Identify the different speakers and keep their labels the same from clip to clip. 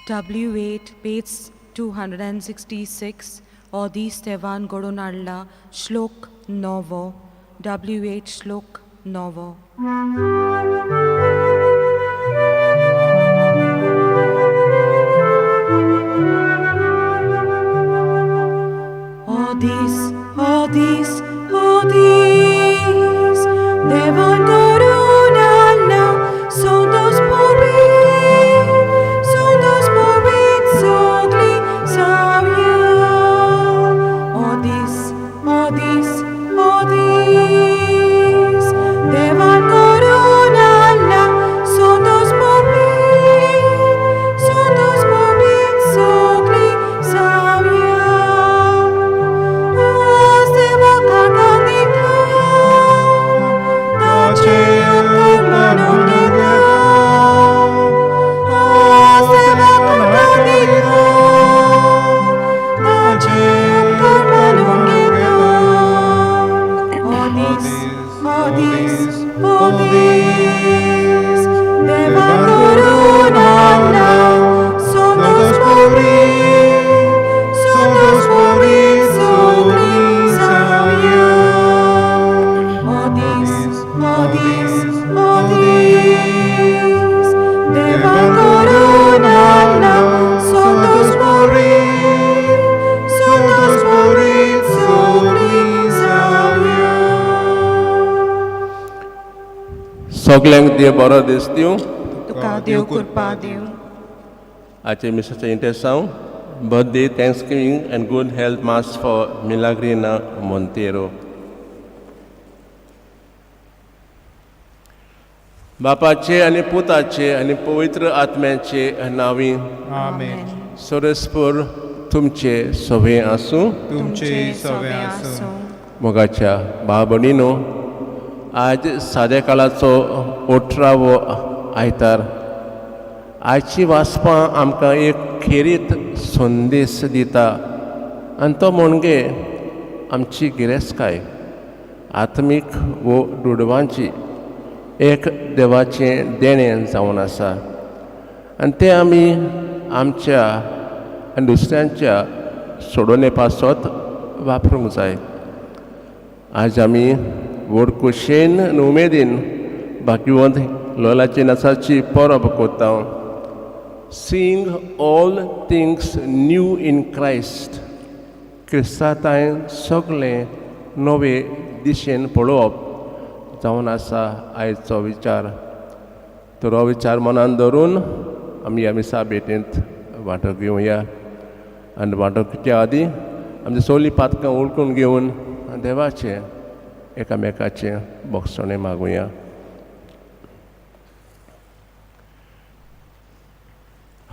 Speaker 1: W8, page 266, Odis Tevan Godonalla, Shlok Novo, W8 Shlok Novo. Odis, Odis, Odis, Devan Godonalla, son dos pobit, sogli, Xavier. Odis, Odis, Odis, Devan Godonalla, son dos pobit, sogli, Xavier. Os deva cargadita, da ciel manonida. Os deva cargadita, da ciel manonida. Odis, Odis, Odis, deva Godonalla, son dos pobit, sogli, Xavier. Odis, Odis, Odis, deva Godonalla, son dos pobit, sogli, Xavier.
Speaker 2: Soglang dia bara destiu,
Speaker 1: Tuka Deu Kurpa Deu.
Speaker 2: ache Misachi intenção, birthday, Thanksgiving and good health mass for Milagrina Monteiro. बापाचे आणि पुताचे आणि पवित्र आत्म्याचे नावी
Speaker 3: आमेन.
Speaker 2: सरस्पूर तुमचे सोबे आसूं.
Speaker 3: तुमचे सवे आसूं.
Speaker 2: मोगाच्या भाव भयणीनो, आज साद्या काळाचो 18वो आयतार. आयची वाचपां आमकां एक खेरीत संदेश दिता आनी तो म्हणजे आमची गिरेस्तकाय आत्मीक वो दुडवांची एक देवाचें देणें जावन आसा आनी तें आमी आमच्या आनी दुसऱ्यांच्या सोडोवणे पासत वापरूंक जाय. आज आमी व्हड खोशयेन आनी उमेदीन भाग्यवंत लोलाची नाचाची परब करता. Seeing all things new in Christ. क्रिस्तांताय सगळें नवे दिशेन पळोवप जावन आसा आयचो विचार. तर हो विचार मनान धरून आमी ह्या मिसा भेटेंत वांटो घेवया आनी वांटो घेवच्या आदीं आमची सगळीं पातकां वळखून घेवन देवाचें एकामेकाचें बोगसणें मागुया.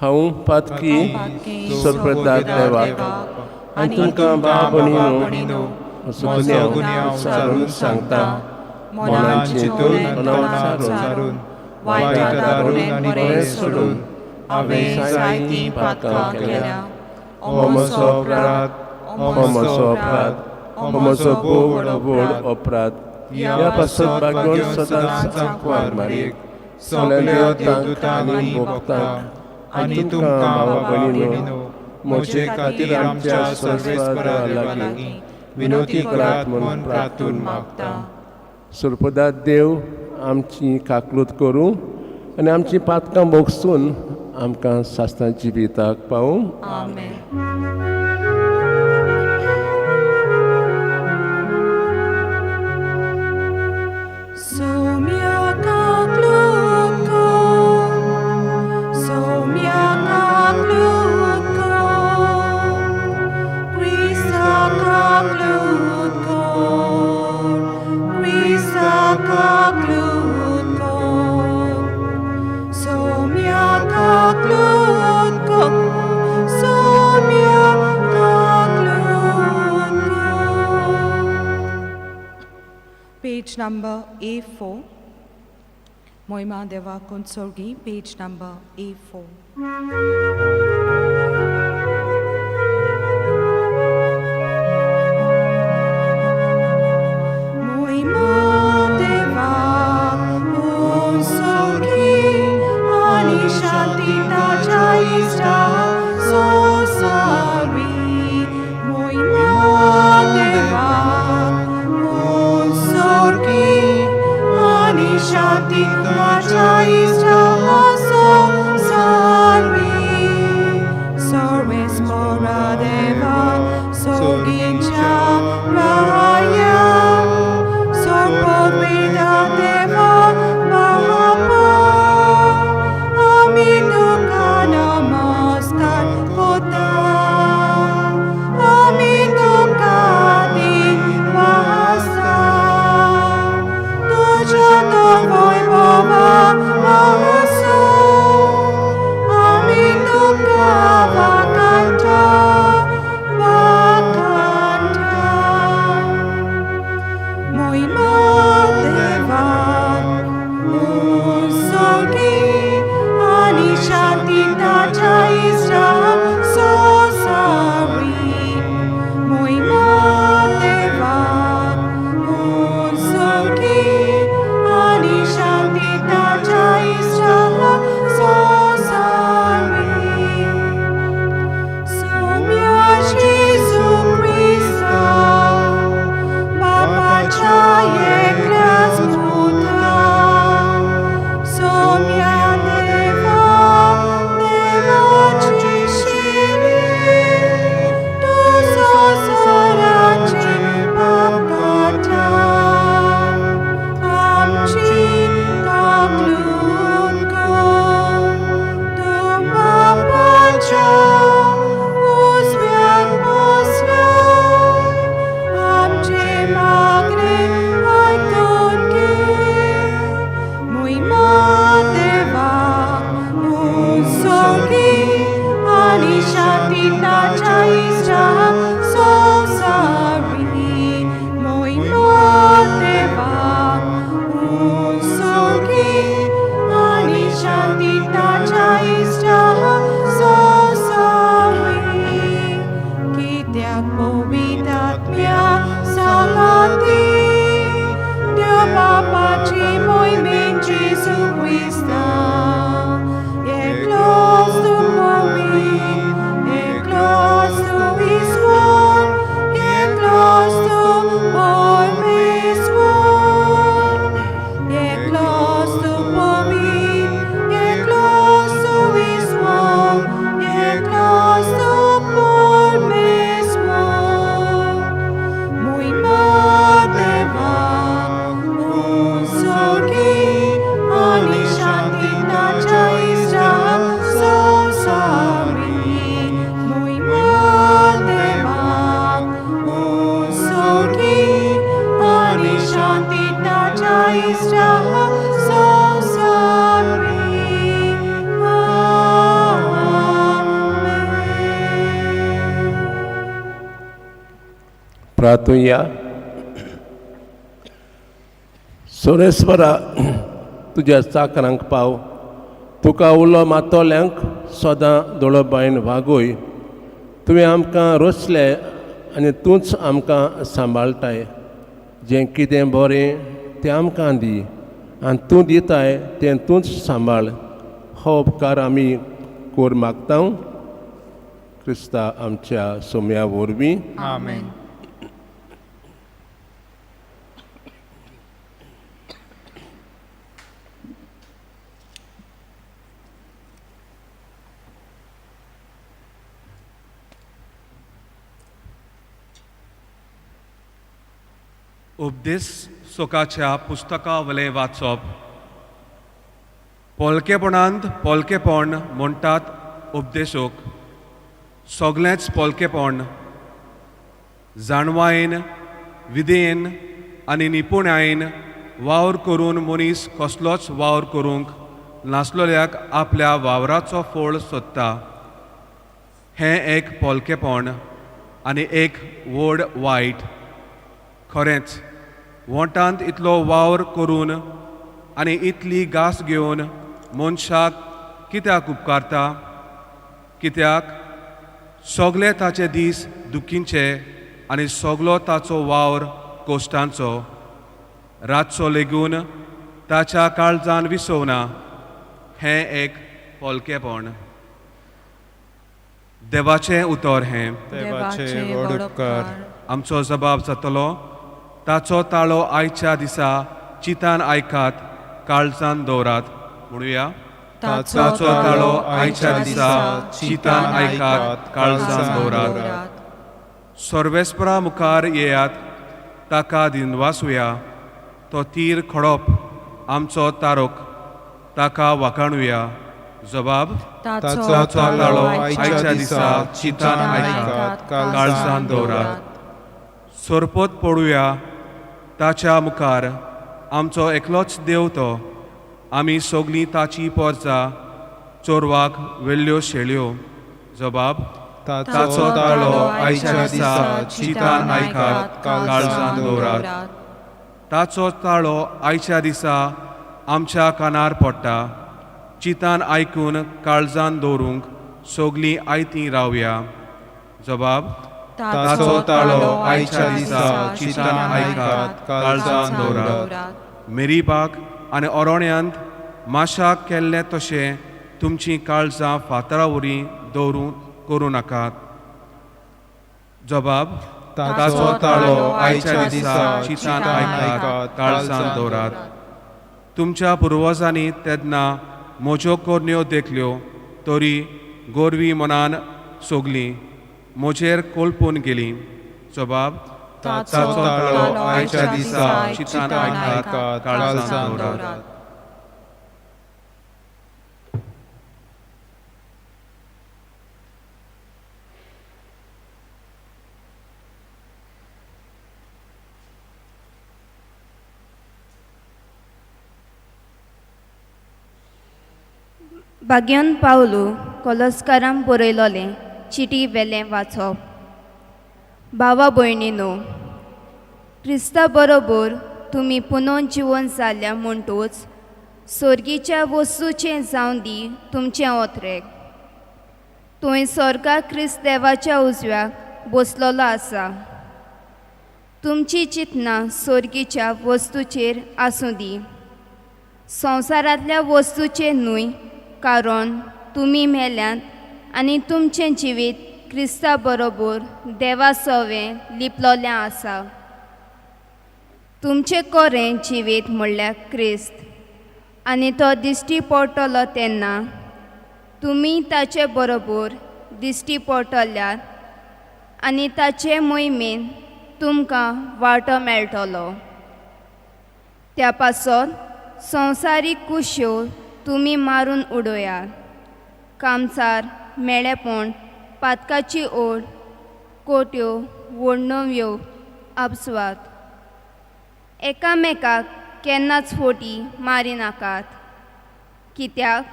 Speaker 2: हांव पातकी सप्रतात देवाक आनी तुमकां भाव भयणीनो म्हजो गुन्यांव सारून सांगता. मनान चिंतून अनवचारून सारून वायट दारून आनी बरें सोडून हांवें जायतीं पातकां केल्या. हो म्हजो अपराध, हो म्हजो व्हड अपराध. ह्या पासत भाग्यवंत सदांच सांकवार मारीक सगळ्या देवदूतांक आनी भक्तांक आनी तुमकां भाव भयणीनो म्हजे खातीर आमच्या सर्वेस्परा लागीं विनोदी करात म्हूण प्रार्थून मागता. सुरपदात देव आमची काकलूत करूं आनी आमची पातकां भोगसून आमकां सास्तांची जिविताक पावूं.
Speaker 1: Amen. Page number A4. Moima Deva Konsorgi, page number A4. Moima Deva Konsorgi, Ani Shanti Taja Ista. शांती ताच्या इष्टासो सर्वी सर्वेस्परा देवा सोगींच्या राया सर्ववेदा देवा बापा आम्ही तुका नमस्कार करता आम्ही तुका दिवासा तुझ्या तो वैभवा आसो आम्ही तुका वाकांता महिमा देवा उसोगी आणि शांती ताच्या इष्टा सोसावी महिमा देवा उसोगी आणि शांती ताच्या इष्टा सोसावी सौम्या जेसू ख्रिस्ता बापाच्या एकल्याच पुत्रा सौम्या देवा देवाची शिरी तुझो सोराचे पाप काटा आमची काकलून कर तू बापाच्या उजव्याक बसला आमचे मागणे ऐकून घे महिमा देवा उसोगी आणि शांती ताच्या इष्टा सोसावी महिमा देवा उसोगी आणि शांती ताच्या इष्टा सोसावी कित्याक पवित्रात्म्या सांगाती देव बापाची मोहिमेन जेसू ख्रिस्ता एकलोच तू पवित्र एकलोच तू ईश्वर एकलोच तू परमेश्वर एकलोच तू पवित्र एकलोच तू ईश्वर एकलोच तू परमेश्वर महिमा देवा उसोगी आणि शांती ताच्या इष्टा सोसावी महिमा देवा उसोगी आणि शांती ताच्या इष्टा सोसावी
Speaker 2: प्रार्थूया. सोरेस्वरा तुज्या चाकरांक पाव तुका उलो मातोल्यांक सदां दोळोबायन वागोय तुवें आमकां रोसले आनी तूंच आमकां सांबाळटाय जें कितें बरें तें आमकां दी आनी तूं दिताय तें तूंच सांबाळ हो उपकार आमी कोर मागता क्रिस्ता आमच्या सोम्या वरवीं
Speaker 3: आमेन.
Speaker 4: उपदेश सोकाच्या पुस्तका वलें वाचप पोलकेपणांत पोलकेपण म्हणटात उपदेशोक सगळेंच पोलकेपण जाणवायेन विधेन आनी निपुणायेन वावर करून मनीस कसलोच वावर करूंक नासलोल्याक आपल्या वावराचो फळ सोदता हें एक पोलकेपण आनी एक व्हड वायट. खरेंच वोटांत इतलो वावर करून आनी इतली घास घेवन मनशाक कित्याक उपकारता कित्याक सगळे ताचे दीस दुखींचे आनी सगळो ताचो वावर कोश्टांचो रातचो लेगून ताच्या काळजान विसवना हें एक पोलकेपण. देवाचें उतर हें
Speaker 3: देवाचे व्हड उपकार.
Speaker 4: आमचो जबाब जातलो ताचो ताळो आयच्या दिसा चितान आयकात काळजान दवरात. म्हणुया.
Speaker 1: ताचो ताळो आयच्या दिसा चितान आयकात काळजान दवरात.
Speaker 4: सर्वेस्परा मुखार येयात, ताका दिनवासुया. तो तीर खडप आमचो तारोक, ताका वाखाणुया. जबाब.
Speaker 1: ताचो
Speaker 4: ताळो आयच्या दिसा चितान आयकात काळजान दवरात. सोरपोत पडुया ताच्या मुखार, आमचो एकलोच देव तो. आमी सोगलीं ताची पोरजां चोरवाक वेल्ल्यो शेळयो. जबाब. ताचो ताळो आयच्या दिसा चितान आयकात काळजान दवरात. ताचो ताळो आयच्या दिसा आमच्या कानार पडटा. चितान आयकून काळजान दवरूंक सोगलीं आयतीं रावया. जबाब. ताचो ताळो आयच्या दिसा चितान आयकात काळजान दवरात. मेरीबाग आनी ओरोण्यांत माशाक केल्लें तशें तुमचीं काळजां फातरावरी करूं नाकात. जबाब. ताचो ताळो आयच्या दिसा चितान आयकात काळजान दवरात. तुमच्या पुर्वजांनी तेन्ना म्हज्यो कोरण्यो देखल्यो, तरी गोरवी मनान सोगलीं म्हजेर कोलपून गेलीं. जबाब. ताचो ताळो आयच्या दिसा चितान आयकात काळजान दवरात.
Speaker 5: भाग्योन पावलू कोलोस्कारांक बरयलोलें चिटी वेलें वाचप. भावा भयणीनो, क्रिस्ता बरोबर तुमी पुनर्जीवन जाल्या म्हणटूच सर्गीच्या वस्तूचें जावन दी तुमचें ओत्रेक. थंय स्वर्गाक क्रिस्त देवाच्या उजव्याक बसलोलो आसा. तुमची चिंतनां सर्गीच्या वस्तूचेर आसूं दी, संवसारांतल्या वस्तूचेर न्हय, कारण तुमी मेल्यांत आनी तुमचें जिवीत क्रिस्ता बरोबर देवा सवें लिपलोलें आसा. तुमचें कोरें जिवीत म्हणल्यार क्रिस्त, आनी तो दिश्टी पडटलो तेन्ना तुमी ताचे बरोबर दिश्टी पडटल्यार आनी ताचे मोहिमेन तुमकां वांटो मेळटलो. त्या पासत संवसारीक कुश्यो तुमी मारून उडोयात. कामसार, मेळेपण, पातकाची ओड, कोट्यो, वडणव्यो, आपसवात. एकामेकाक केन्नाच फोटी मारी नाकात, कित्याक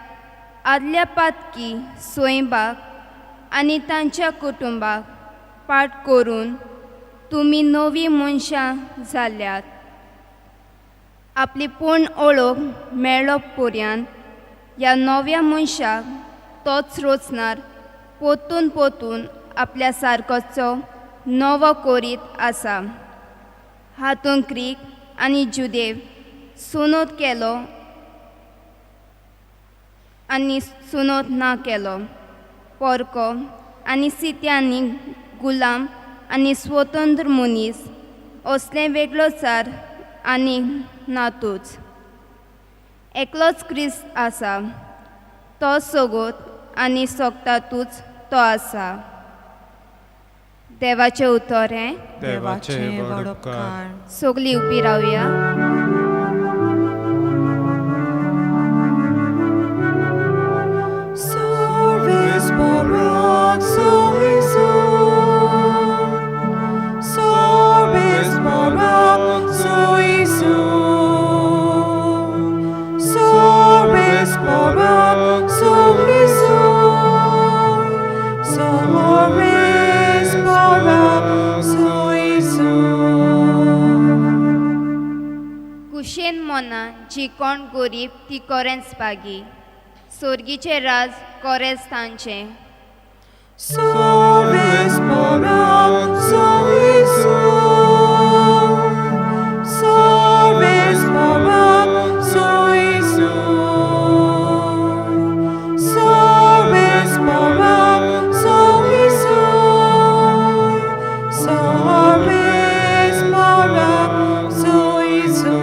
Speaker 5: आदल्या पातकी सोयंबाक आनी तांच्या कुटुंबाक पाट करून तुमी नवीं मनशां जाल्यात. आपली पूर्ण ओळख मेळ्ळो पर्यंत ह्या नव्या मनशाक तोच रोचणार पोतून पोतून आपल्या सारकोचो नवो करीत आसा. हातूंत ग्रीक आनी जुदेव, सुनोद केलो आनी सुनोद ना केलो, पोरको आनी सित्यांनी, गुलाम आनी स्वतंत्र मनीस, असलें वेगळोचार आनी नातूच. एकलोच क्रिस्त आसा, तो सोगोत आनी सोगतातूच तो आसा. देवाचें उतर हें.
Speaker 1: देवाचे व्हड उपकार.
Speaker 5: सोगलीं उबी रावया.
Speaker 1: Sorves barak soizo. Sorves barak soizo. Sorves barak soizo. Sorves barak soizo.
Speaker 5: कुशेन Mona ji कोण गरीब ती कोरेंच पागी. सोर्गीचें राज कोरेंच तांचें.
Speaker 1: Sorves barak soizo. Sorves barak soizo. Sorves barak soizo. Sorves barak soizo. Sorves barak soizo.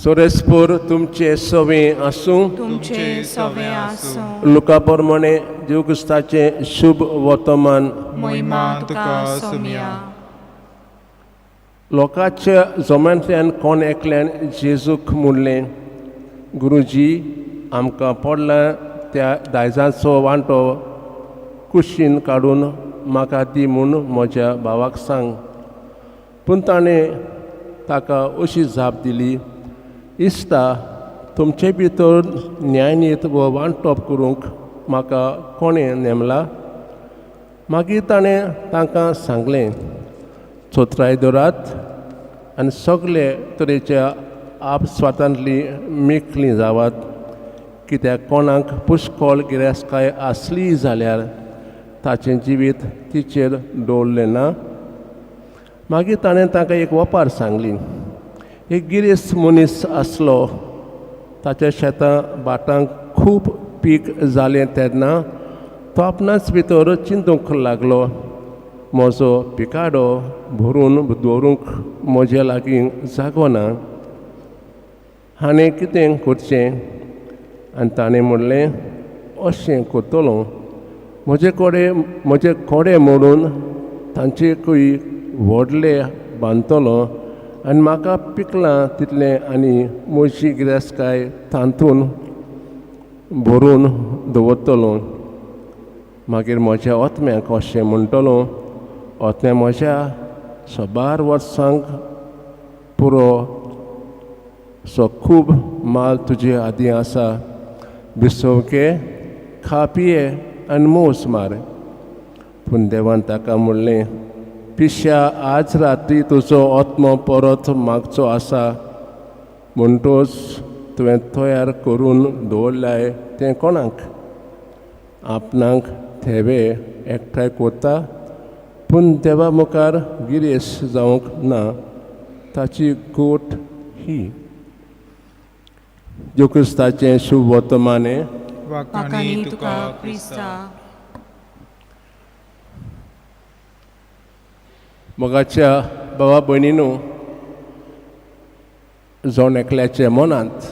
Speaker 2: सोरेस्पोर तुमचे सवे आसूं
Speaker 1: तुमचे सवे आसूं
Speaker 2: लुका प्रमाणे जीव क्रिस्ताचे शुभ वर्तमान
Speaker 1: महिमा तुका सोम्या
Speaker 2: लोकांच्या जमान्यांतल्यान कोण एकल्यान जेजूक म्हणलें गुरुजी आमकां पडला त्या दायजांचो वांटो कुशीन काडून म्हाका दी म्हूण म्हज्या भावाक सांग पूण ताणें ताका अशी जाप दिली इस्ता तुमचे भितर न्यायनीत वो वांटप करूंक म्हाका कोणें नेमला मागीर ताणें तांकां सांगलें चोत्राय दवरात आनी सगळे तरेच्या आपस्वातांतली मेकळीं जावात कित्याक कोणाक पुश्कळ गिरेस्तकाय आसली जाल्यार ताचें जिवीत तिचेर दवरलें ना मागीर ताणें ताका एक वपार सांगली एक गिरेस्त मनीस आसलो ताच्या शेतां भाटांक खूब पीक जालें तेन्ना तो आपणाच भितर चिंतूंक लागलो म्हजो पिकाडो भरून दवरूंक म्हजे लागीं जागो ना हाणें कितें करचें आनी ताणें म्हणलें अशें करतलो म्हजे कोडे मोडून तांचे कूय व्हडले बांदतलो आनी म्हाका पिकलां तितलें आनी म्हजी गिरेस्तकाय तांतून भरून दवरतलो मागीर म्हज्या ओतम्याक अशें म्हणटलो ओतम्या म्हज्या 100 वर्सांक पुरो सो खूब माल तुजे आदीं आसा बिसव घे खा पिये आनी मोस मार पूण देवान ताका म्हणलें पिश्या आज रात्री तुजो ओत्मो परत मागचो आसा म्हणटोच तुवें तयार करून दवरल्याय तें कोणाक आपणाक थेवे एकठांय करता पूण देवा मुखार गिरेस जावंक ना ताची गोट ही ज्यो क्रिस्ताचें शुभ वर्तमाने
Speaker 1: वाकानी तुका क्रिस्ता
Speaker 2: मोगाच्या भावा भयणीनो जावन एकल्याच्या मनांत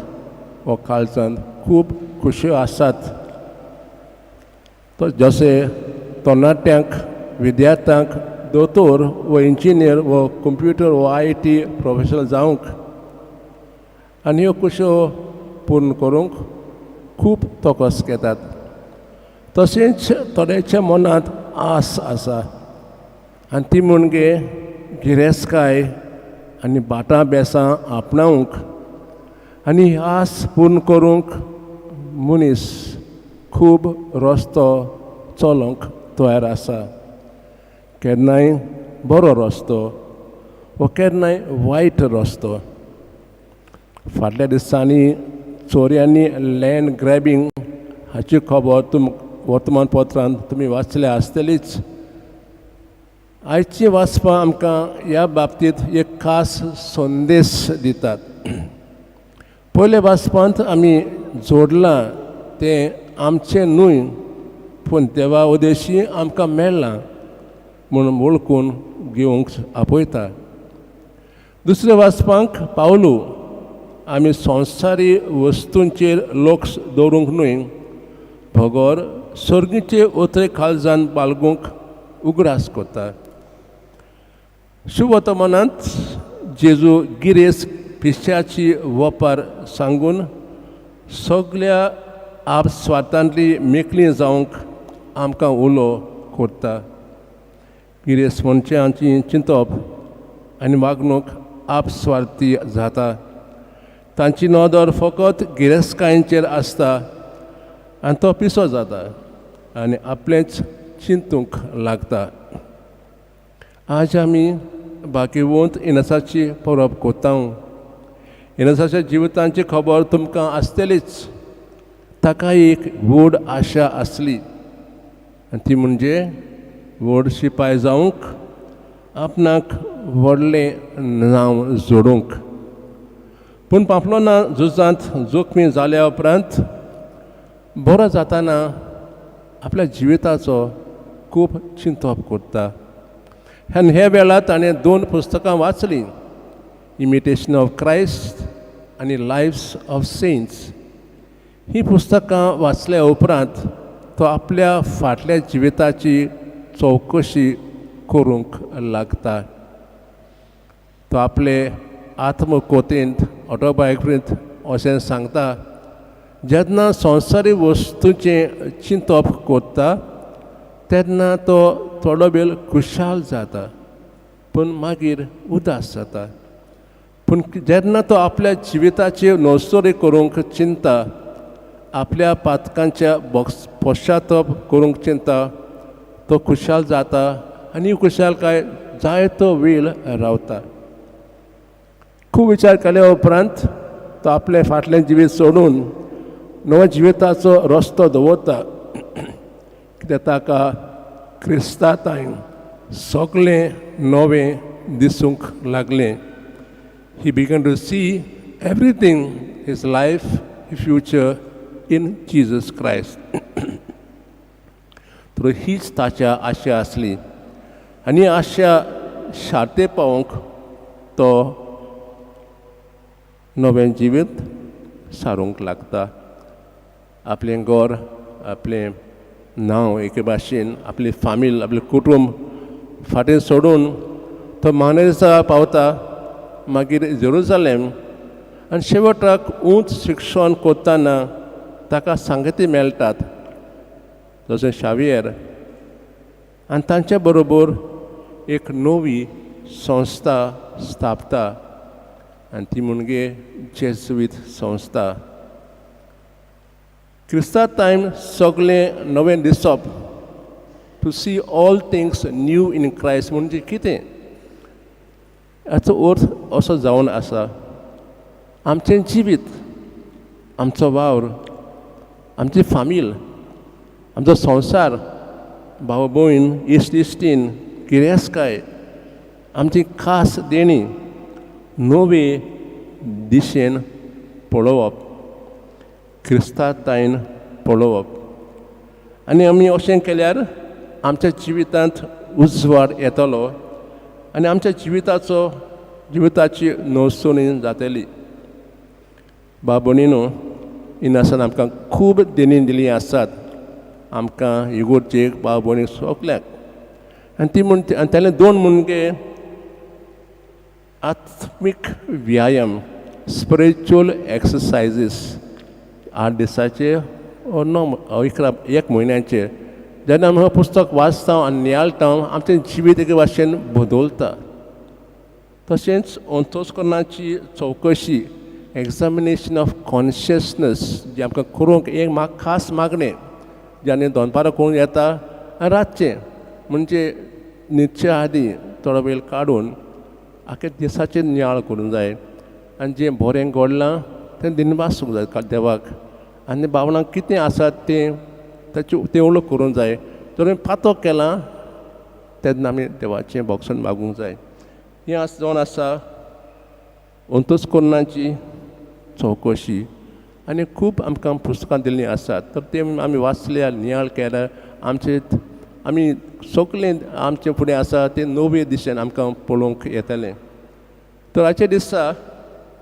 Speaker 2: हो काळजांत खूब खुशयो आसात तो जसे तरणाट्यांक विद्यार्थ्यांक दोतोर वो इंजिनियर वो कंप्युटर वो IT प्रोफेशनल जावंक आनी ह्यो खुशयो पूर्ण करूंक खूब तोकस घेतात तशेंच थोड्याच्या मनांत आस आसा आनी ती म्हणजे गिरेस्तकाय आनी भाटां बेसां आपणावंक आनी ही आस पूर्ण करूंक मनीस खूब रस्तो चलोंक तयार आसा केन्नाय बरो रस्तो वा केन्नाय वायट रस्तो फाटल्या दिसांनी चोरयांनी लँड ग्रॅबिंग हाची खबर वर्तमानपत्रांत तुमी वाचल्या आसतलीच आयची वाचपां आमकां ह्या बाबतींत एक खास संदेश दितात पयले वाचपांत आमी जोडलां तें आमचें न्हय पूण देवा उद्देशी आमकां मेळ्ळां म्हणून वळखून घेवंक आपयता दुसरें वाचपाक पावलो आमी संवसारी वस्तूंचेर लक्ष दवरूंक न्हय भगोर सर्गीचे उतरे काळजांत बाळगूंक उगडास करता शुभ वर्तमानांत जेजू गिरेस्त पिश्याची वपार सांगून सगळ्या आपस्वार्थांतली मेकळीं जावंक आमकां उलो करता गिरेस्त मनशांची चिंतप आनी वागणूक आपस्वार्थी जाता तांची नदर फकत गिरेस्तकायांचेर आसता आनी तो पिसो जाता आनी आपलेंच चिंतूंक लागता आज आमी बाकीवंत इनसाची परब कोतां इनसाच्या जिवितांची खबर तुमकां आसतलीच ताका एक व्हड आशा आसली आनी ती म्हणजे व्हड शिपाय जावंक आपणाक व्हडलें नांव जोडूंक पूण पांपलोना झुजांत जोखमी जाल्या उपरांत बरो जाताना आपल्या जिविताचो खूब चिंतप करता आनी हे वेळार ताणें 2 पुस्तकां वाचलीं इमिटेशन ऑफ क्रायस्ट आनी लायफ्स ऑफ सेंट्स ही पुस्तकां वाचल्या उपरांत तो आपल्या फाटल्या जिविताची चवकशी करूंक लागता. तो आपले आत्मकोतेंत ऑटोबायोग्राफींत अशें सांगता, जेन्ना संवसारी वस्तूंचें चिंतप करता तेन्ना तो थोडो वेळ खुशाल जाता, पूण मागीर उदास जाता. पूण जेन्ना तो आपल्या जिविताची नोंदणी करूंक चिंता, आपल्या पातकांच्या पश्चाताप करूंक चिंता, तो खुशाल जाता आनी खुशालकाय जायतो वेळ रावता. खूब विचार केल्या उपरांत तो आपले फाटलें जिवीत सोडून नव्या जिविताचो रस्तो दवरता, कित्याक ताका क्रिस्तांतायन सगळें नवें दिसूंक लागलें. He began to see everything his life future in Jesus Christ. तर हीच ताच्या आशा आसली आनी आशा शार्ते पावोवंक तो नवें जिवीत सारूंक लागता. आपलें घर, आपलें नांव एके भाशेन, आपली फामील, आपलें कुटूंब फाटीं सोडून तो मानेरसा पावता, मागीर जेरुसलेम, आनी शेवटाक उंच शिक्षण करतना ताका सांगती मेळटात जशें शावियर, आनी तांचे बरोबर एक नवी संस्था स्थापता आनी ती म्हणजे जेजुईत संस्था. क्रिस्तांतायन सगळें नवें दिसप, to see all things new in Christ म्हणजे कितें? हाचो अर्थ असो जावन आसा, आमचें जिवीत, आमचो वावर, आमची फामील, आमचो संवसार, भाव भयण, इश्ट इश्टीण, गिरेस्तकाय, आमची खास देणी नवे दिशेन पळोवप, क्रिस्तांतायन पळोवप. आनी आमी अशें केल्यार आमच्या जिवितांत उजवाड येतलो आनी आमच्या जिविताची नोंदणी जातली. भाव भयणीनो, इनासान आमकां खूब देणी दिली आसात आमकां इगोर्जेक, भाव भयणीक सगल्याक. आनी ताले दोन म्हणजे आत्मीक व्यायाम, स्पिरिच्युअल एक्सरसायजीस 8 दिसाचे एक म्हयन्याचे. जेन्ना आमी हो पुस्तक वाचता आनी नियाळटा, आमचें जिवीत एके भाशेन बदलता. तशेंच अंतस्करणाची चवकशी, एक्झामिनेशन ऑफ कॉन्शियसनस, जी आमकां करूंक एक खास मागणें, जे आनी दनपारां करूंक येता आनी रातचें म्हणजे न्हिदचे आदीं थोडो वेळ काडून आख्या दिसाचें नियाळ करूंक जाय. आनी जें बरें घडलां तें दिनवासूंक जाय देवाक. आनी भावनां कितें आसात तें उलोवप करूंक जाय. जर पातक केलां तेन्ना आमी देवाचें भोगसण मागूंक जाय. हें जावन आसा अंतस्करणाची चवकशी. आनी खूब आमकां पुस्तकां दिल्लीं आसात, तर तें आमी वाचल्यार, नियाळ केल्यार आमी सगळें आमचे फुडें आसा तें नवे दिशेन आमकां पळोवंक येतलें. तर आजच्या दिसा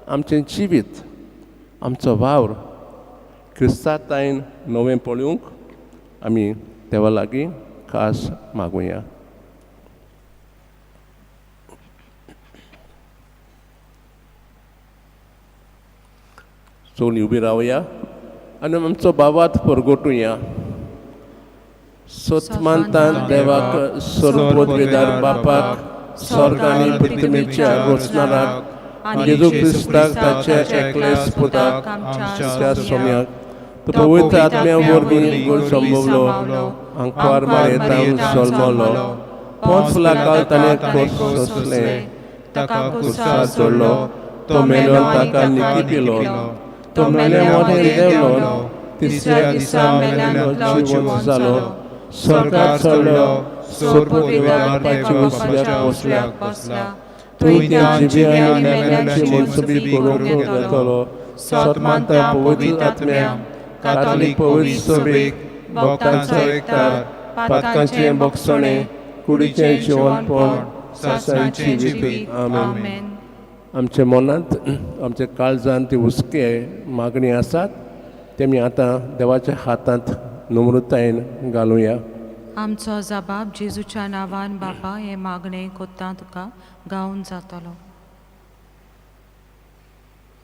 Speaker 2: आमचें जिवीत, आमचो वावर क्रिस्तांतायन नवें पळोवंक आमी देवा लागीं खास मागुया. सगळीं उबी रावया आनी आमचो भावार्थ परगटुया. सतमानतान देवाक, सर्वोदविदार बापाक, स्वर्ग आनी पृथ्वीच्या रचणाराक, जेजू क्रिस्ताक ताच्या एकलेच पुताक, आमच्या सोम्याक, तो पवित्र आत्म्या वरवीं गोड संभवलो, आंकवार मारयेतान जल्मलो, पोंच लाखाल ताणें खोस सोंसलें,
Speaker 1: ताका
Speaker 2: कुर्सार चडलो, तो मेलो ताका निकी पिलो, तो मेले मोठे देवलो, तिसऱ्या दिसा मेल्यांतलो जिवंत जालो, स्वर्गात चडलो, सर्वोदविदार बापाच्या उजव्याक बसला, थंय त्या जिवी आनी मेल्यांची मनसुबी करूंक येतलो. सतमानता पवित्र आत्म्या, कातोलीक पवित्र सभेक, भक्तांचो एकठार, पातकांचें भोगसणें, कुडीचें जिवंतपण, सासणाची विधी. आमेन. आमच्या मनांत आमच्या काळजांत ती हुस्के मागणी आसात ते आमी आतां देवाच्या हातांत नम्रतायेन घालुया.
Speaker 3: आमचो जबाब जेजूच्या नांवान बापा हे मागणे कोत्ता तुका गावन जातलो.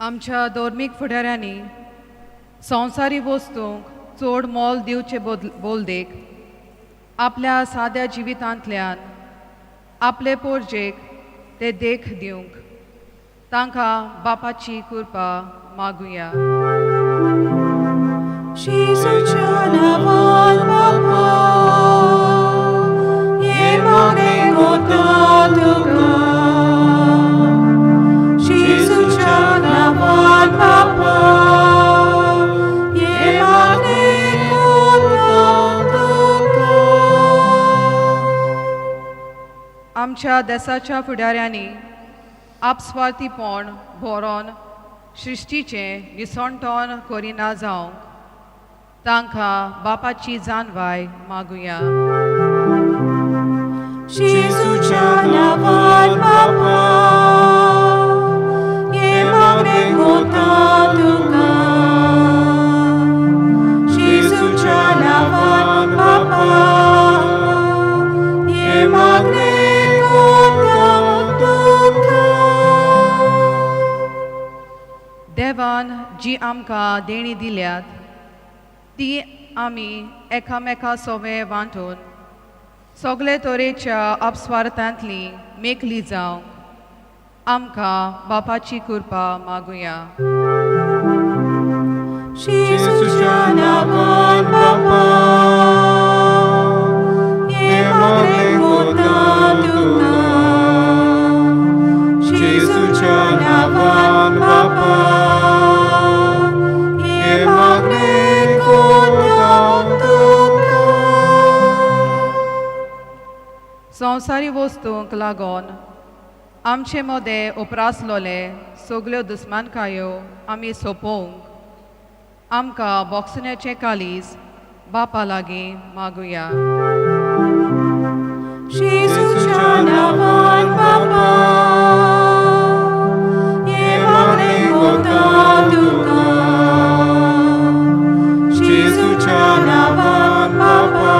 Speaker 6: आमच्या धर्मीक फुडाऱ्यांनी संवसारी वस्तूंक चड मोल दिवचे बोलदेक आपल्या साद्या जिवितांतल्यान आपले पोरजेक ते देख दिवंक तांकां बापाची कृपा मागुया.
Speaker 3: जेजूच्या नांवान बापा हे मागणे कोत्ता तुका. जेजूच्या नांवान बापा हे मागणे कोत्ता तुका.
Speaker 6: आमच्या देशाच्या फुडाऱ्यांनी आपस्वार्थीपण भरोवन सृश्टीचें विसवणपण करिना जावंक तांकां बापाची जानवाय मागुया.
Speaker 3: जेजूच्या नांवान बापा हे मागणे कोत्ता तुका. जेजूच्या नांवान बापा हे मागणे कोत्ता तुका.
Speaker 6: देवान जी आमकां देणी दिल्यात ती आमी एकामेका सोबे वांटून सगळे तरेच्या अपस्वार्थांतली मेकली जावंक आमकां बापाची कृपा मागुया.
Speaker 3: जेजूच्या नांवान बापा हे मागणे कोत्ता तुका. जेजूच्या नांवान बापा हे मागणे कोत्ता तुका.
Speaker 6: संवसारी वस्तूंक लागून आमचे मदें उपरासलोले सगल्यो दुस्मानकायो आमी सोंपोवंक आमकां बोगसुन्याचें कालीज बापा लागीं मागुया.
Speaker 3: जेजूच्या नांवान बापा हे मागणे कोत्ता तुका. जेजूच्या नांवान बापा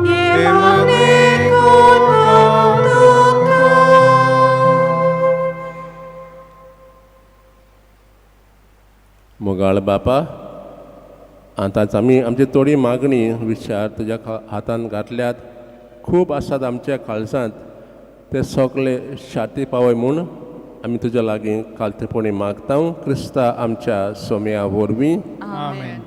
Speaker 3: हे मागणे कोत्ता तुका.
Speaker 2: मोगाळ बापा, आतांच आमी आमची थोडी मागणी विचार तुज्या हातान घातल्यात. खूब आसात आमच्या काळजांत ते सगळे शाती पावय म्हूण आमी तुज्या लागीं कालतेपणी मागता. क्रिस्ता आमच्या सोम्या वरवीं.
Speaker 1: आमेन.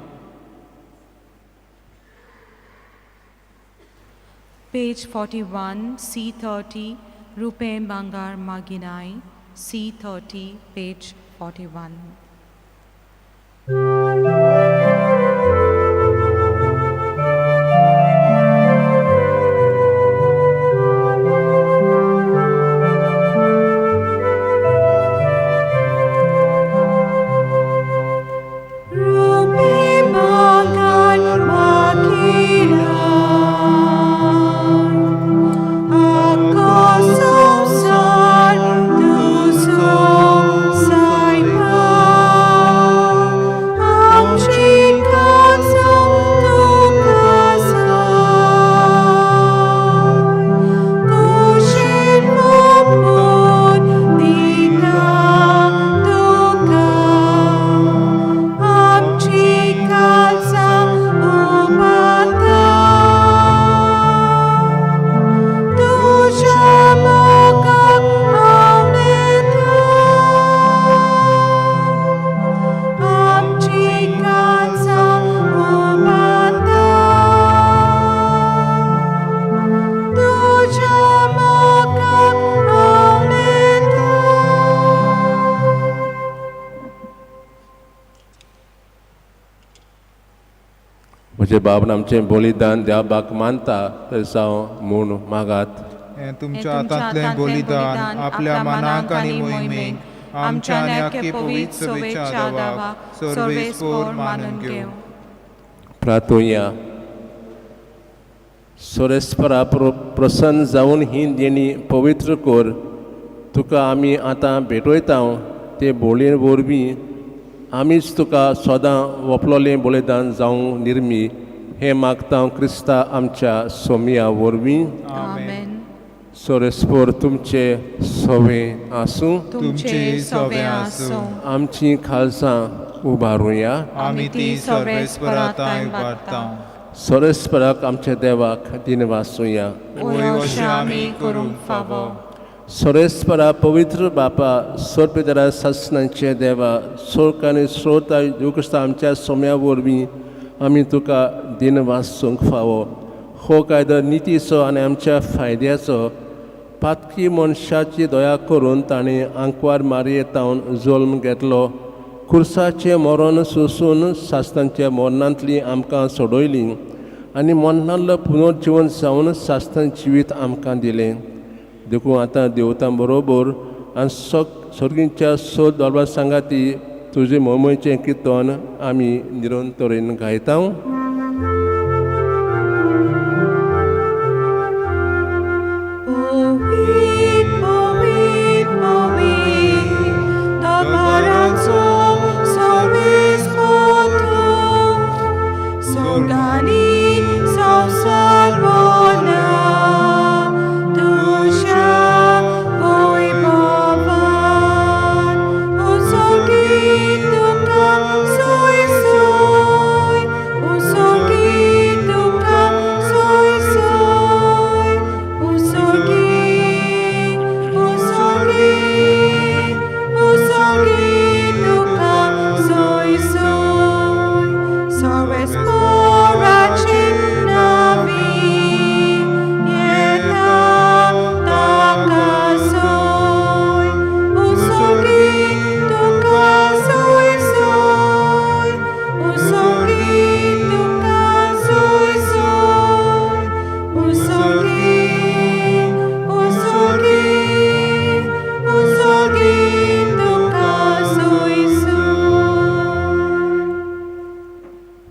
Speaker 3: Page 41, C30, रुपे बांगार मागिनाय, C30, page 41.
Speaker 2: म्हजे बाबन आमचें बलिदान देवा बाक मानता थंय जावं म्हूण मागात.
Speaker 1: हें तुमच्या हातांतलें बलिदान आपल्या मनाक आनी मोहिमेक आमच्या आनी आख्खे पवित्र सभेच्या दावाक सर्वेस्पोर मानून घेवं.
Speaker 2: प्रार्थुया. सोरेस्परा प्रसन्न जावन ही देणी पवित्र कोर तुका आमी आतां भेटयता ते बोलये वरवीं आमीच तुका सदां वपलोलें बलिदान जावंक निर्मी हें मागता क्रिस्ता आमच्या सोमिया वरवीं.
Speaker 3: आमेन.
Speaker 2: सोरेस्पोर तुमचे सोवे आसूं.
Speaker 3: तुमचे सवे आसूं.
Speaker 2: आमची खालसां उबारुया.
Speaker 1: आमी ती सर्वेस्पराताय वाडटा.
Speaker 2: सोरेस्पराक आमच्या देवाक दिन वाचुया.
Speaker 3: वय अशें आमी करूंक फावो.
Speaker 2: सोरेस्परा पवित्र बापा सोर पितरा सासणांचे देवा सोर्क आनी श्रोता युक्रिस्ता आमच्या सोम्या वरवीं आमी तुका दिन वाचूंक फावो. हो कायदो नितीचो आनी आमच्या फायद्याचो पातकी मनशाची दया करून ताणें आंकवार मारयेतावन जल्म घेतलो. खुर्साचें मरण सोंसून सासणांच्या मरणांतलीं आमकां सोडयलीं आनी मरणांतलो पुनर्जीवन जावन सासणां जिवीत आमकां दिलें. देखून आतां देवतां बरोबर आनी सर्गींच्या सोद दरबार सांगाती तुजे मोमयचें किर्तन आमी निरंतरेन गायता.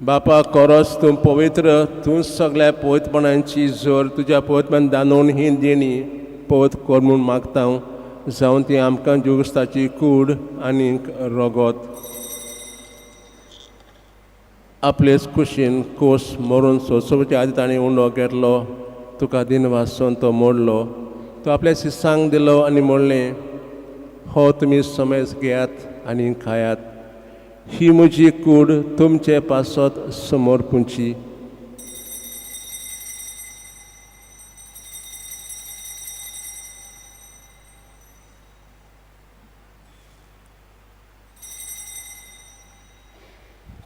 Speaker 2: बापा कोरोस तूं पवित्र तूं सगळ्या पवित्रपणांची जोर तुज्या पवित्रपणान दानून ही देणी पवित्र कर म्हूण मागता जावं ती आमकां जुगस्ताची कूड आनी रगत आपलेच कुशीन कोस मरून सोंसोवचे आदी ताणें उंडो घेतलो तुका दिन वाचून तो मोडलो तो आपल्या शिसांक दिलो आनी म्हणलें हो तुमी समेज घेयात आनी खायात ही म्हजी कूड तुमचे पासत समोर पुंची.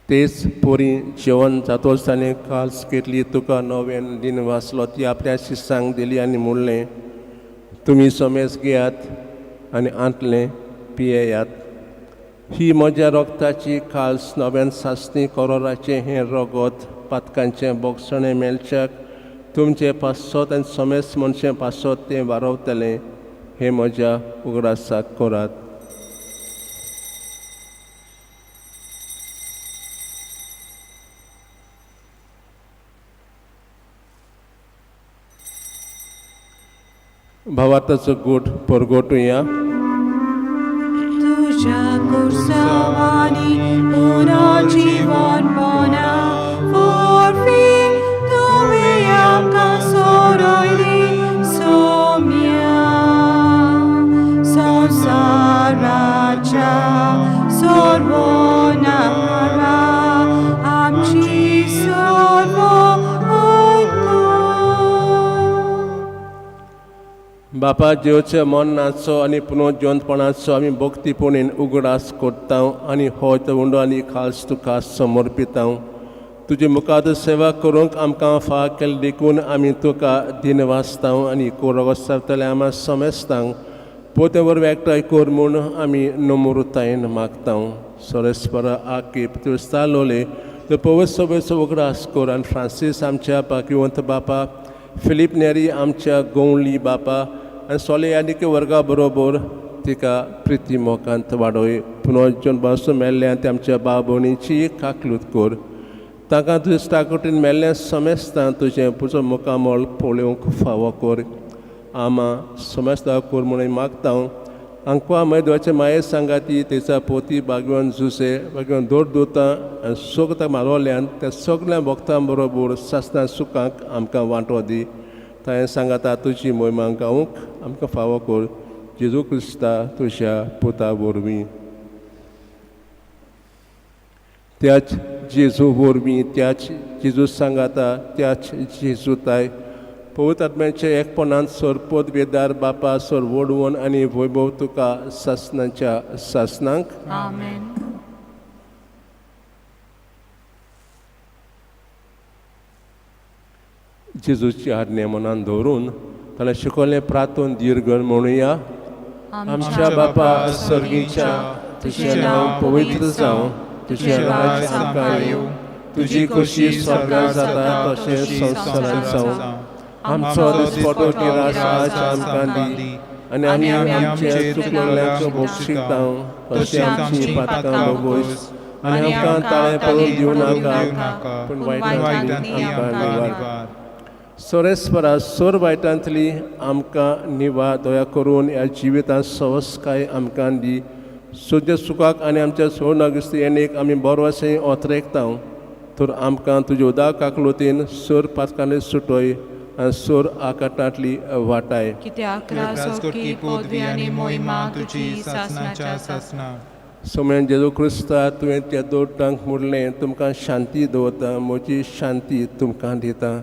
Speaker 2: तेच पोरी जेवण जातोच ताणें काल्स घेतली तुका नव्यान दिन वाचलो ती आपल्या शिसांक दिली आनी म्हणलें तुमी समेज घेयात आनी आंतलें पियेयात ही म्हज्या रोगताची काल्स नव्यान सासणी करोराचें हें रगत पातकांचें बोगसणें मेलच्याक तुमचे पासत आनी समेज मनशें पासत तें वारवतलें हें म्हज्या उगडासाक करात. भावाताचो गोठ परगोटुया.
Speaker 3: तुझ्या कुर्सवानी पुनः जीवन बना वरवी तुम्ही आमकां सोडयली सोम्या संवसाराच्या सर्वनारा आमची सर्व
Speaker 2: बापा देवच्या मरणाचो आनी पुनर्जीवनपणाचो आमी भक्तीपणीन उगडास करता आनी हो उंडो आनी खास तुका समर्पिता. तुजे मुखार सेवा करूंक आमकां फाळ केले देखून आमी तुका दिन वाचता आनी कोरगोसावतले आमी समेजता पोते वरवीं एकठांय कर म्हूण आमी नम्रतायेन मागता. सोरेस्परा आकी पितृस्ता लोले तो पवित्र सभेचो उगडास कर आनी फ्रांसीस आमच्या भाग्यवंत बापा फिलीप नेरी आमच्या गवळी बापा आनी सोले आनीक वर्गा बरोबर तिका प्रिती मोगांत वाडय. पुनर्जीवन पासून मेल्ल्या ते आमच्या भाव भयणीची काकलूत कर. ताका तुजे स्टाकोटीन मेल्ल्या समेस्तां तुजें पुजो मुखामळ पळोवंक फावो कर. आमा समेस्ता कर म्हणून मागता अंकवा मैदवाचे माये सांगाती तेचा पोती बागवान जुसे बागवान दोर दोता आनी सोगता मारवल्यान त्या सगळ्या भक्तां बरोबर सासना सुखांक आमकां वांटो दी थंय सांगाता तुजी मोहिमा गावूंक आमकां फावो कर जेजू क्रिस्ता तुज्या पुता वरवीं त्याच जेजू वरवीं त्याच जेजू सांगाता त्याच जेजू ताय पवित्र आत्म्याचे एकपणान सोरपोत वेदार बापा सोर वडवण आनी वैभव तुका सासनाच्या सासनांक
Speaker 3: आमेन.
Speaker 2: जेजूची आज्ञा मनान दवरून ताणें शिकवलें प्रार्थन दीर्घण म्हणुया. आमच्या बापा सर्गीच्या तुजें नांव पवित्र जावं तुजें राज आमकां येवं तुजी कशी स्वर्गांत जाता तशें संवसारांत जावं आमचो दिसपटो गिरास आज आमकां दी आनी आमी आमचे चुकलोल्यांक बक्षिता तशें आमची पातकां भोगोस आनी आमकां ताळें पडून दिवं नाका पूण वायटांतल्यान आमकां निवार. सोरेस्परा सोर वायटांतली आमकां निवार दया करून ह्या जिवितांत सवस्काय आमकां दी सुद्या सुखाक आनी आमच्या सोनागिस्तीक आमी बरोवसे ओतरेकता तर आमकां तुज्या उदक काकलोतीन सोर पातकांनी सुटोय आनी सोर आकाटांतली वाटाय.
Speaker 3: कित्याक राजकोटकी पदवी आनी मोहिमा तुजी सासनाच्या सासना.
Speaker 2: सोम्यान जेजू क्रिस्ता तुवें त्या दोटांक म्हणलें तुमकां शांती दवरता म्हजी शांती तुमकां दिता.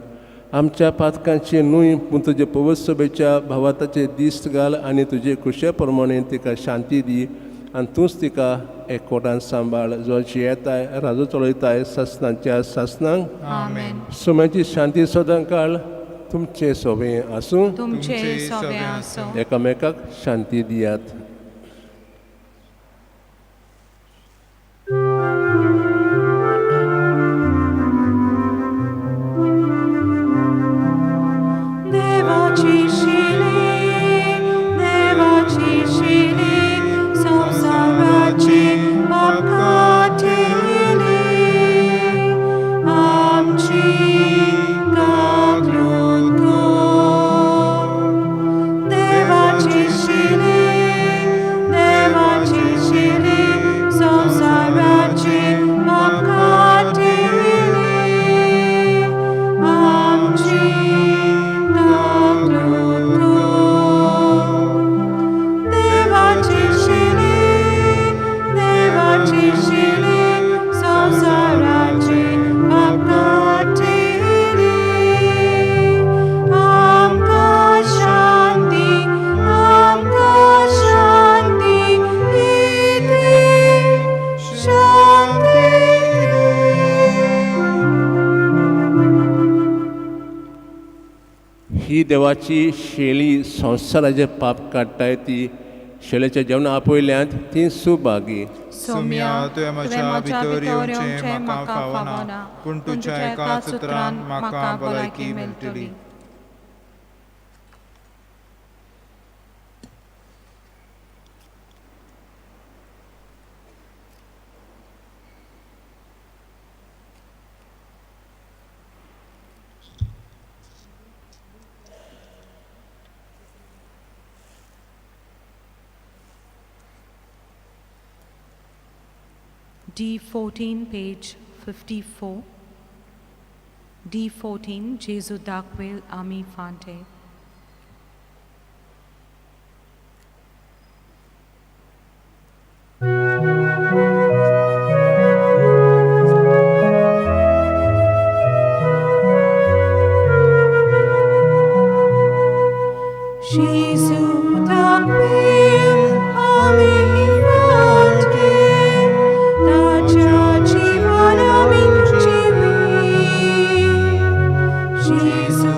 Speaker 2: आमच्या पातकांची न्हय पूण तुजे पवित्र सभेच्या भावाताचे दिश्ट घाल आनी तुजे खुशे प्रमाणे तिका शांती दी आनी तूंच तिका एकवटान सांबाळ जो जियेताय राजू चलयताय सासनाच्या सासनांक.
Speaker 3: आमेन.
Speaker 2: सोम्याची शांती सदां काळ तुमचे सोबे आसूं
Speaker 3: तुमचे सोबे आसूं.
Speaker 2: एकामेकाक शांती दियात.
Speaker 3: देवाची शिली संसाराची अपघातेली आमची काकलूत कर. देवाची शिली संसाराची अपघातेली आमची
Speaker 2: ही देवाची शेळी संसाराचे पाप काडटाय ती शेळेच्या जेवणा आपयल्यांत ती सुभागी.
Speaker 1: सोम्या तुवें म्हज्या भितर येवचें म्हाका फावना पूण तुज्या एका उतरान म्हाका भलायकी मेळटली.
Speaker 3: D14 page 54. D14 Jesu दाखवेल आमी फांटे. Jesu दाखवेल आमी फांटे. Jesu,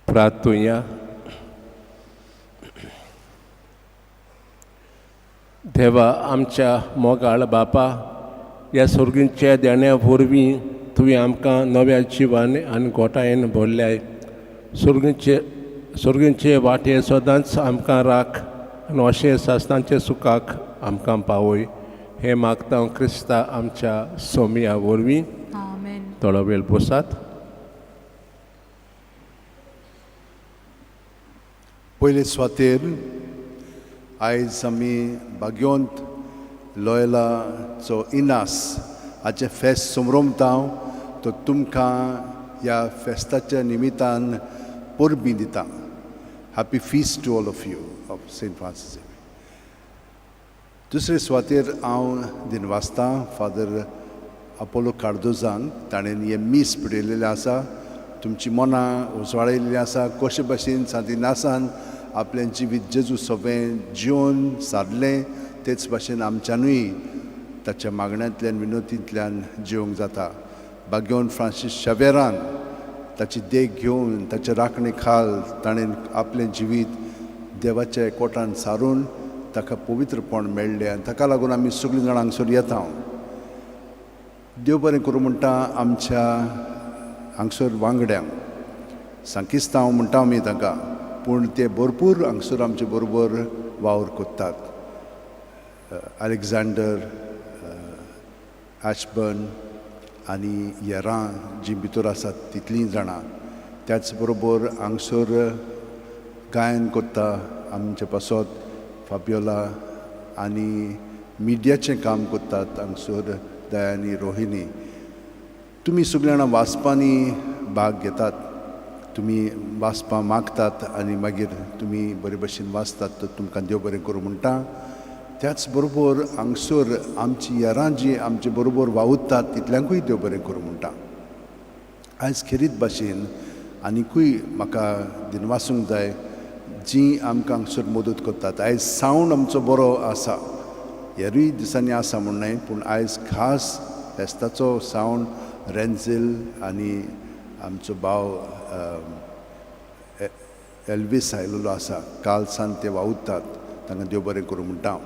Speaker 2: प्रार्थुया. देवा आमच्या मोगाळ बापा, ह्या सुर्गींच्या देण्या वरवीं तुवें आमकां नव्या जिवान आनी गोठायेन भरल्याय. सुर्गींचे वाटे सदांच आमकां राख आनी अशें सासणांचे सुखाक आमकां पावय. हें मागता क्रिस्ता आमच्या सोमिया वरवीं.
Speaker 3: आमेन.
Speaker 2: थोडो वेळ बसात.
Speaker 7: पयले सुवातेर आयज आमी बागयोंत लॉयलाचो इनास हाचें फेस्त समरोमतांव. तो तुमकां ह्या फेस्ताच्या निमित्तान परबीं दिता. Happy feast to all of you of Saint Francis Xavier. दुसरे सुवातेर हांव दिनवासतां फादर अपोलो कार्दोजान. ताणें हें मीस पिडयलेलें आसा. तुमची मनां उजवाडिल्लीं आसा. कशे भाशेन सांतिनासान आपलें जिवीत जेजू सोबें जिवन सारलें, तेच भाशेन आमच्यांनूय ताच्या मागण्यांतल्यान विनोतींतल्यान जिवंक जाता. बागयोन फ्रांसीस शावेरान ताची देख घेवन ताचे राखणे खाल ताणें आपलें जिवीत देवाच्या एकवटान सारून ताका पवित्रपण मेळ्ळें. आनी ताका लागून आमी सगळीं जाणां हांगसर येता. देव बरें करूं म्हणटा आमच्या हांगसर वांगड्यांक. सांकिस्तांव हांव म्हणटा आमी तांकां, पूण ते भरपूर हांगसर आमचे बरोबर वावर कोत्तात. अलेक्झांडर, ॲशबर्न आनी येरां जीं भितर आसात तितलीं जाणां. त्याच बरोबर हांगसर गायन कोत्ता आमचे पासत फाबियोला आनी मिडियाचें काम कोत्तात हांगसर दयानी, रोहिणी. तुमी सगळीं जाणां वाचपांनी भाग घेतात. तुमी वाचपां मागतात आनी मागीर तुमी बरे भशेन वाचतात. तो तुमकां देव बरें करूं म्हणटा. त्याच बरोबर हांगसर आमची येरां जीं आमचे बरोबर वावुरतात तितल्यांकूय देव बरें करूं म्हणटा. आयज खेरीत भाशेन आनिकूय म्हाका दिनवासूंक जाय जीं आमकां हांगसर मदत करतात. आयज सावंड आमचो बरो आसा. हेरूय दिसांनी आसा म्हूण न्हय, पूण आयज खास फेस्ताचो सावंड रेन्झील आनी आमचो भाव एल्वीस आयिल्लो आसा. काल सान ते वावुरतात. तांकां देव बरें करूं म्हणटा.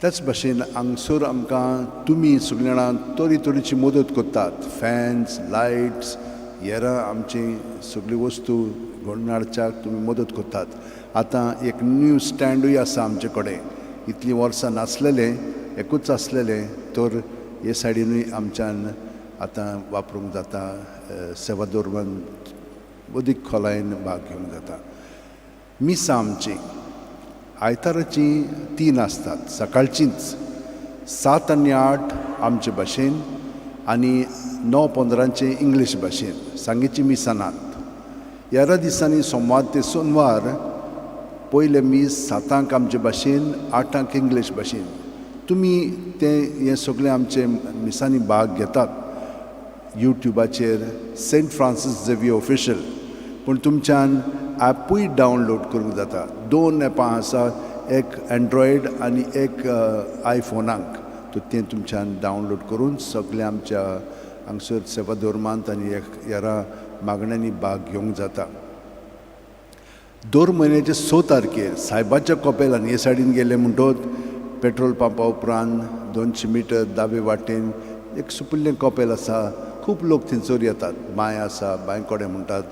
Speaker 7: त्याच भाशेन हांगसर आमकां तुमी सगळीं जाणां तरेची मदत करतात. फॅन्स, लायट्स, हेरां आमची सगळी वस्तू घडोवन हाडच्याक तुमी मदत करतात. आतां एक न्यू स्टँडूय आसा आमचे कडेन. इतलीं वर्सां नासलेले, एकूच आसलेले, तर हे सायडीनूय आमच्यान आतां वापरूंक जाता. सेवा दवरपान अदीक खोलायेन भाग घेवंक जाता. मिसां आमची आयताराची 3 आसतात. सकाळचींच 7 आनी 8 आमचे भाशेन आनी 9:15 इंग्लीश भाशेन सांजेची मिसां नात. 11 दिसांनी सोमवार ते सोनवार पयले मीस 7 आमचे भाशेन, 8 इंग्लीश भाशेन. तुमी हें सगळें आमचे मिसांनी भाग घेतात. यूट्यूबाचेर सेंट फ्रांसीस झेवियर ऑफिशियल. पूण तुमच्यान ॲपूय डावनलोड करूंक जाता. 2 ॲपां आसा, एक एंड्रॉयड आनी एक आयफोनाक. तो तें तुमच्यान डावनलोड करून सगळें आमच्या हांगसर सेवा धर्मांत आनी हेरां मागण्यांनी भाग घेवंक जाता. दर म्हयन्याचे 6 तारखेर सायबाच्या कॉपेलान हे सायडीन गेले म्हणटोच पेट्रोल पंपा उपरांत 200 मिटर दावे वाटेन एक सुपुल्लें कॉपेल आसा. खूब लोक थंयसर येतात. बांय आसा, बांय कोडे म्हणटात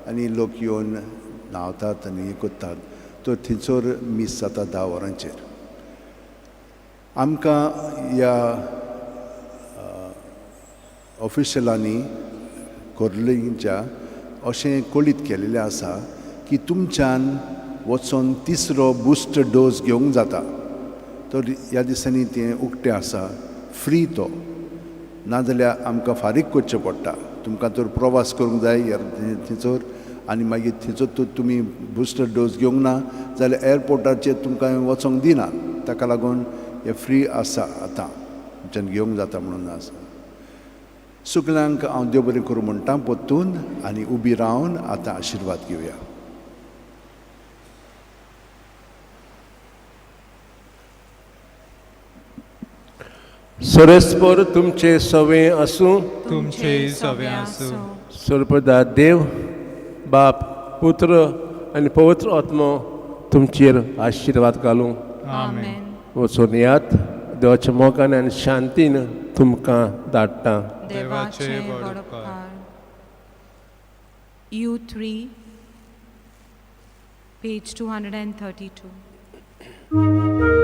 Speaker 7: आनी लोक येवन न्हांवतात आनी हें करतात. तर थंयसर मीस जाता 10 वरांचेर. आमकां ह्या ऑफिशलांनी कोर्लेंच्या अशें कळीत केलेलें आसा की तुमच्यान वचोन 3रो बुस्टर डोस घेवंक जाता. तर ह्या दिसांनी तें उक्तें आसा, फ्री तो. नाजाल्यार आमकां फारीक करचें पडटा. तुमकां तर प्रवास करूंक जाय थंयसर आनी मागीर थंयसर तर तुमी बुस्टर डोस घेवंक ना जाल्यार एअरपोर्टाचेर तुमकां वचोंक दिनात. ताका लागून हें फ्री आसा. आतां तुमच्यान घेवंक जाता म्हणून आसा. सगल्यांक हांव देव बरें करूं म्हणटा परतून आनी उबी रावन आतां आशिर्वाद घेवया.
Speaker 2: सोरेस्पर तुमचे सवे आसूं.
Speaker 1: तुमचे सवे आसूं.
Speaker 2: सर्वदा देव बाप पुत्र आनी पवित्र आत्मो तुमचेर आशिर्वाद घालूं.
Speaker 3: आमेन.
Speaker 2: वचून येयात. देवाच्या मोगान आनी शांतीन तुमकां धाडटा.
Speaker 3: देवाचे बडपकार. U3, page 232.